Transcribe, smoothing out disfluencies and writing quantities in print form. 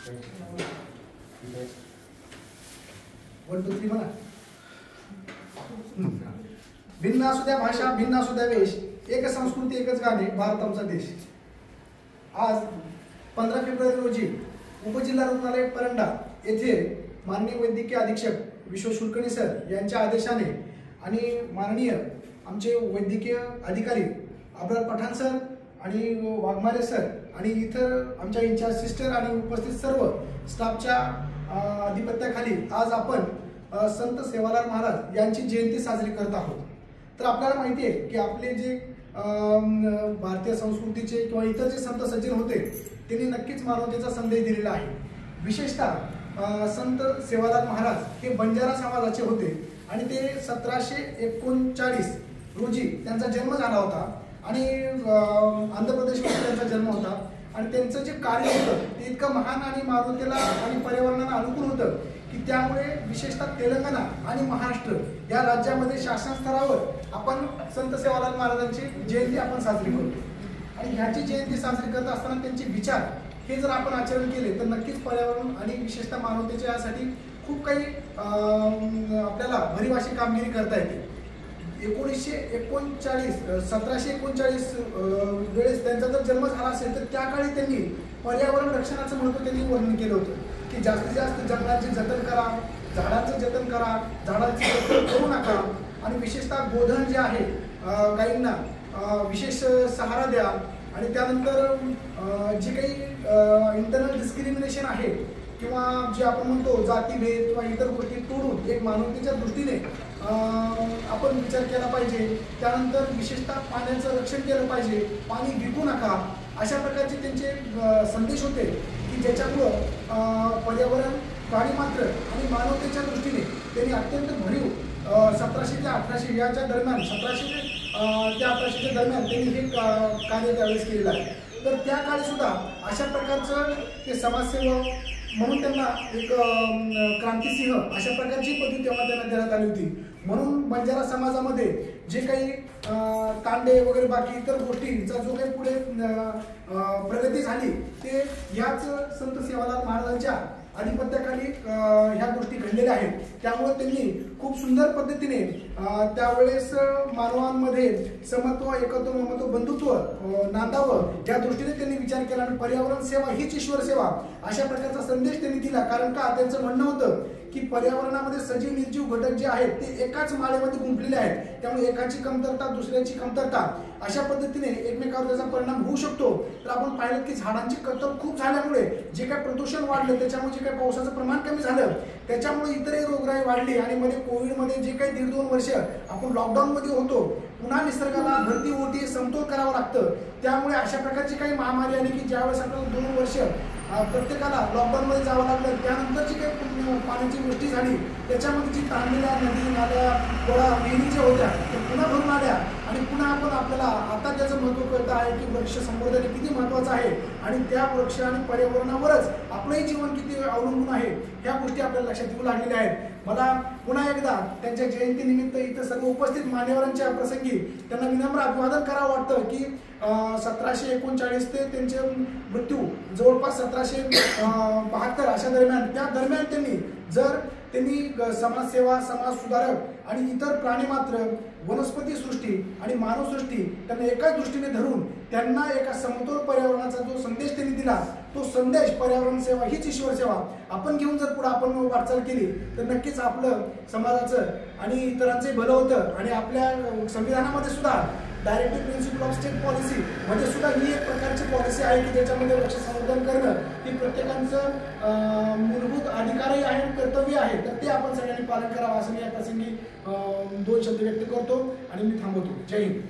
1 2 3 म्हणा. भिन्न असू द्या भाषा, भिन्न असू द्या वेश, एक संस्कृती एकच गाणे, भारत आमचा देश. आज 15 फेब्रुवारी रोजी उपजिल्हा रुग्णालय परंडा येथे माननीय वैद्यकीय अधीक्षक विश्व शुल्कणी सर यांच्या आदेशाने आणि माननीय आमचे वैद्यकीय अधिकारी अब्रार पठाण सर आणि वाघमारे सर आणि इतर आमच्या इंचार्ज सिस्टर आणि उपस्थित सर्व स्टाफच्या अधिपत्याखाली आज आपण संत सेवालाल महाराज यांची जयंती साजरी करत आहोत. तर आपल्याला माहिती आहे की आपले जे भारतीय संस्कृतीचे किंवा इतर जे संत सज्जन होते त्यांनी नक्कीच मानवतेचा संदेश दिलेला आहे. विशेषतः संत सेवालाल महाराज हे बंजारा समाजाचे होते आणि ते 1739 रोजी त्यांचा जन्म झाला होता आणि आंध्र प्रदेशमध्ये त्यांचा जन्म होता आणि त्यांचं जे कार्य होतं ते इतकं महान आणि मानवतेला आणि पर्यावरणाला अनुकूल होतं की त्यामुळे विशेषतः तेलंगणा आणि महाराष्ट्र या राज्यामध्ये शासन स्तरावर आपण संत सेवालाल महाराजांची जयंती आपण साजरी करतो. आणि ह्याची जयंती साजरी करत असताना त्यांचे विचार हे जर आपण आचरण केले तर नक्कीच पर्यावरण आणि विशेषतः मानवतेच्या यासाठी खूप काही आपल्याला भरीव अशी कामगिरी करता येते. 1739 वेळेस त्यांचा जर जन्म झाला असेल तर त्या काळी त्यांनी पर्यावरण रक्षणाचं महत्त्व त्यांनी वर्णन केलं होतं की जास्तीत जास्त जंगलाचे जतन करा, झाडांचं जतन करा, झाडांचे जतन करू नका आणि विशेषतः गोधन जे आहे गायींना विशेष सहारा द्या आणि त्यानंतर जे काही इंटरनल डिस्क्रिमिनेशन आहे किंवा जे आपण म्हणतो जातीभेद किंवा इतर गोष्टी तोडून एक मानवतेच्या दृष्टीने आपण विचार केला पाहिजे. त्यानंतर विशेषतः पाण्याचं रक्षण केलं पाहिजे, पाणी विकू नका, अशा प्रकारचे त्यांचे संदेश होते की ज्याच्यामुळं पर्यावरण, प्राणीमात्र आणि मानवतेच्या दृष्टीने त्यांनी अत्यंत भरीव 1700 ते 1800 याच्या दरम्यान 1700 ते 1800च्या दरम्यान त्यांनी हे कार्य त्यावेळेस केलेलं आहे. तर त्या काळी सुद्धा अशा प्रकारचं ते समाजसेवक म्हणून त्यांना एक क्रांतिसिंह अशा प्रकारची पदवी तेव्हा त्यांना देण्यात आली होती. म्हणून बंजारा समाजामध्ये जे काही तांडे वगैरे बाकी इतर गोष्टींचा जो काही पुढे प्रगती झाली ते याच संत सेवालाल महाराजांच्या अधिपत्याखाली ह्या गोष्टी घडलेल्या आहेत. त्यामुळे त्यांनी खूप सुंदर पद्धतीने त्यावेळेस मानवांमध्ये समत्व, एकत्व, ममत्व, बंधुत्व नांदावं या दृष्टीने त्यांनी विचार केला आणि पर्यावरण सेवा हीच ईश्वर सेवा अशा प्रकारचा संदेश त्यांनी दिला. कारण का त्यांचं म्हणणं होतं की पर्यावरणामध्ये सजीव निर्जीव घटक जे आहेत ते एकाच माळेमध्ये गुंफलेले आहेत. त्यामुळे एकाची कमतरता दुसऱ्याची कमतरता अशा पद्धतीने एकमेकावर त्याचा परिणाम होऊ शकतो. तर आपण पाहिलं की झाडांची कत्तल खूप झाल्यामुळे जे काही प्रदूषण वाढलं, त्याच्यामुळे जे काही पावसाचं प्रमाण कमी झालं, त्याच्यामुळे इतरही रोगराई वाढली आणि मध्ये कोविडमध्ये जे काही 1.5-2 वर्ष आपण लॉकडाऊनमध्ये होतो, पुन्हा निसर्गाला भरती ओटी समतोल करावं लागतं. त्यामुळे अशा प्रकारची काही महामारी आली की ज्यावेळेस आपल्याला 2 वर्ष प्रत्येकाला लॉकडाऊनमध्ये जावं लागलं. त्यानंतर जी काही पाण्याची गोष्टी झाली त्याच्यामध्ये जी ताणलेल्या नदी, नाल्या, गोळा, विहिरी ज्या होत्या त्या पुन्हा भरून आल्या आणि पुन्हा आपल्याला आता त्याचं महत्त्व कळतं आहे की वृक्ष संवर्धन किती महत्त्वाचं आहे आणि त्या वृक्ष आणि पर्यावरणावरच आपलंही जीवन किती अवलंबून आहे ह्या गोष्टी आपल्याला लक्षात येऊ लागलेल्या आहेत. मला पुन्हा एकदा त्यांच्या जयंतीनिमित्त इथं सर्व उपस्थित मान्यवरांच्या प्रसंगी त्यांना विनम्र अभिवादन करावं वाटतं की 1739 ते त्यांचे मृत्यू जवळपास 1772 अशा दरम्यान, त्या दरम्यान त्यांनी समाजसेवा, समाज सुधारक आणि इतर प्राणीमात्र, वनस्पती सृष्टी आणि मानवसृष्टी त्यांना एकाच दृष्टीने धरून त्यांना एका समतोल पर्यावरणाचा जो संदेश त्यांनी दिला, तो संदेश पर्यावरण सेवा हीच ईश्वर सेवा आपण घेऊन जर पुढे आपण वाटचाल केली तर नक्कीच आपलं समाजाचं आणि इतरांचे भलं होतं. आणि आपल्या संविधानामध्ये सुद्धा directive principle of state policy मध्ये सुद्धा ही एक प्रकारची पॉलिसी आहे की ज्याच्यामध्ये वृक्ष संवर्धन करणं ही प्रत्येकाचं मूलभूत अधिकारही आहे, कर्तव्य आहे. तर ते आपण सगळ्यांनी पालन करावं असं मी या प्रसंगी 2 शब्द व्यक्त करतो आणि मी थांबवतो. जय हिंद.